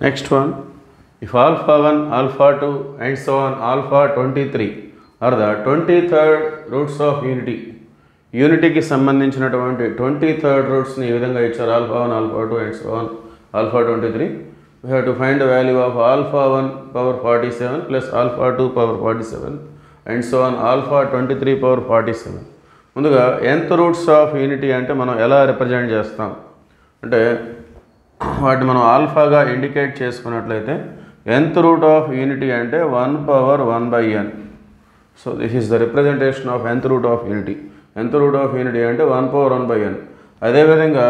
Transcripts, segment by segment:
Next one, if alpha 1, alpha 2 and so on alpha 23 are the 23rd roots of unity. యూనిటీకి సంబంధించినటువంటి 23rd రూట్స్ని ఈ విధంగా ఇచ్చారు, alpha 1, alpha 2 and so on alpha 23. We have to find the value of alpha 1 power 47 plus alpha 2 power 47 and so on alpha 23 power 47. ముందుగా nth roots of unity అంటే మనం ఎలా represent చేస్తాం అంటే వాటిని మనం ఆల్ఫాగా ఇండికేట్ చేసుకున్నట్లయితే nth రూట్ ఆఫ్ యూనిటీ అంటే 1 power 1/n. So this is the representation of nth root of unity. nth root of unity అంటే 1 power 1/n. అదేవిధంగా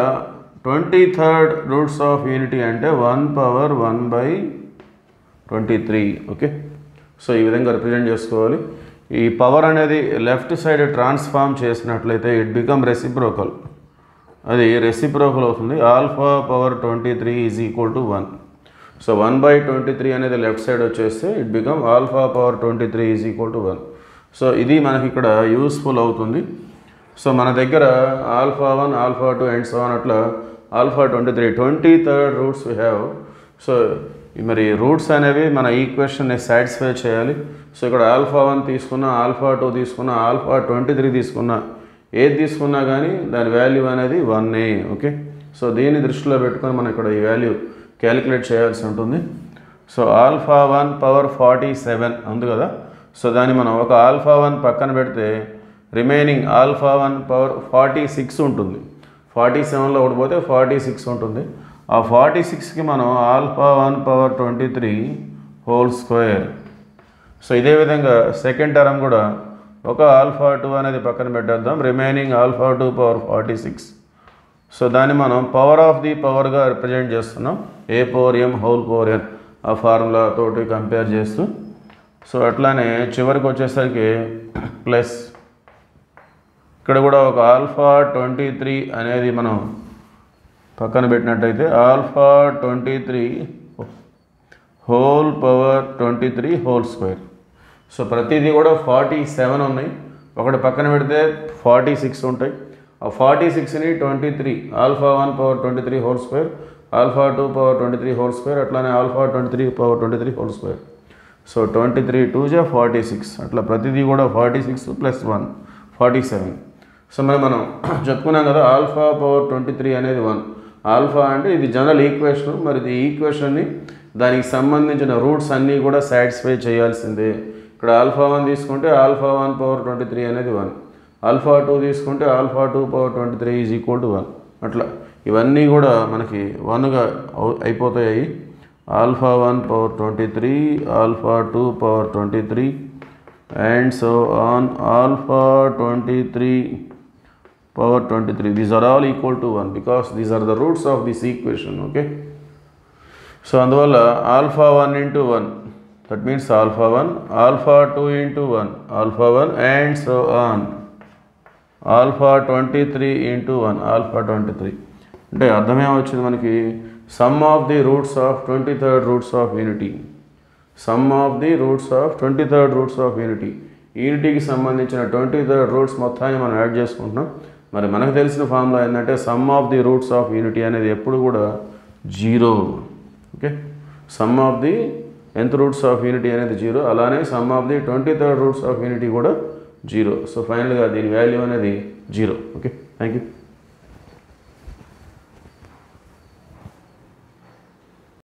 23rd రూట్స్ ఆఫ్ యూనిటీ అంటే 1 power 1/23. ఓకే, సో ఈ విధంగా రిప్రజెంట్ చేసుకోవాలి. ఈ power అనేది left side transform చేసినట్లయితే ఇట్ బికమ్ రెసిప్రోకల్, అది రెసిప్రోకల్ అవుతుంది. Alpha power 23 is equal to 1. So 1/23 అనేది లెఫ్ట్ సైడ్ వచ్చేస్తే it become alpha power 23 is equal to 1. So ఇది మనకి ఇక్కడ యూస్ఫుల్ అవుతుంది. సో మన దగ్గర alpha 1, alpha 2 and so on అట్లా alpha 23rd roots we have. So మరి రూట్స్ అనేవి మన ఈక్వేషన్ని సాటిస్ఫై చేయాలి. సో ఇక్కడ ఆల్ఫా 1 తీసుకున్నా, ఆల్ఫా 2 తీసుకున్నా, ఆల్ఫా 23 తీసుకున్నా, ఏది తీసుకున్నా కానీ దాని వాల్యూ అనేది 1. ఓకే, సో దీన్ని దృష్టిలో పెట్టుకొని మనం ఇక్కడ ఈ వాల్యూ క్యాలిక్యులేట్ చేయాల్సి ఉంటుంది. సో ఆల్ఫా 1 పవర్ 47 ఉంది కదా, సో దాన్ని మనం ఒక ఆల్ఫా 1 పక్కన పెడితే రిమైనింగ్ ఆల్ఫా 1 పవర్ 46 ఉంటుంది. 47లో ఒకటి పోతే 46 ఉంటుంది. ఆ 46కి మనం alpha 1 power 23 whole square. So ఇదే విధంగా సెకండ్ టర్మ్ కూడా ఒక ఆల్ఫా 2 అనేది పక్కన పెట్టేద్దాం, రిమైనింగ్ ఆల్ఫా 2 పవర్ 46. సో దాన్ని మనం పవర్ ఆఫ్ ది పవర్గా రిప్రజెంట్ చేస్తున్నాం, a power m whole power n ఆ ఫార్ములా తోటి కంపేర్ చేస్తూ. సో అట్లానే చివరికి వచ్చేసరికి ప్లస్ ఇక్కడ కూడా ఒక ఆల్ఫా 23 అనేది మనం పక్కన పెట్టినట్టయితే alpha 23 whole power 23 whole square. So ప్రతిదీ కూడా 47 ఉన్నాయి, ఒకటి పక్కన పెడితే 46 ఉంటాయి. ఆ 46ని 23 alpha 1 power 23 whole square, alpha 2 power 23 whole square, అట్లానే alpha 23 power 23 whole square. So 23 2 46, అట్లా ప్రతిదీ కూడా 46 ప్లస్ 1 47. సో మనం చెప్పుకున్నాం కదా ఆల్ఫా పవర్ 23 అనేది 1. ఆల్ఫా అంటే ఇది జనరల్ ఈక్వేషన్, మరి ఈ ఈక్వేషన్ని దానికి సంబంధించిన రూట్స్ అన్నీ కూడా సాటిస్ఫై చేయాల్సిందే. ఇక్కడ ఆల్ఫా 1 తీసుకుంటే ఆల్ఫా 1 పవర్ 23 అనేది 1, ఆల్ఫా 2 తీసుకుంటే alpha 2 power 23 is equal to 1. అట్లా ఇవన్నీ కూడా మనకి 1గా అయిపోతాయి. Alpha 1 power 23, alpha 2 power 23 and so on alpha 23 power 23. These are all equal to 1 because these are the roots of this equation. Okay, so అందువల్ల alpha 1 into 1, that means alpha 1, alpha 2 into 1, alpha 1 and so on alpha 23 into 1, alpha 23. అంటే అర్థమేమొచ్చింది మనకి, sum of the roots of 23rd roots of unity, sum of the roots of 23rd roots of unity. యూనిటీకి సంబంధించిన 23rd roots మొత్తాన్ని మనం add చేసుకుంటున్నాం. మరి మనకు తెలిసిన ఫార్ములా ఏంటంటే some of the roots of unity అనేది ఎప్పుడు కూడా 0. Okay, some of the nth roots of unity అనేది 0, అలానే some of the 23rd roots of unity కూడా 0. సో ఫైనల్గా దీని వాల్యూ అనేది 0. Okay, thank you.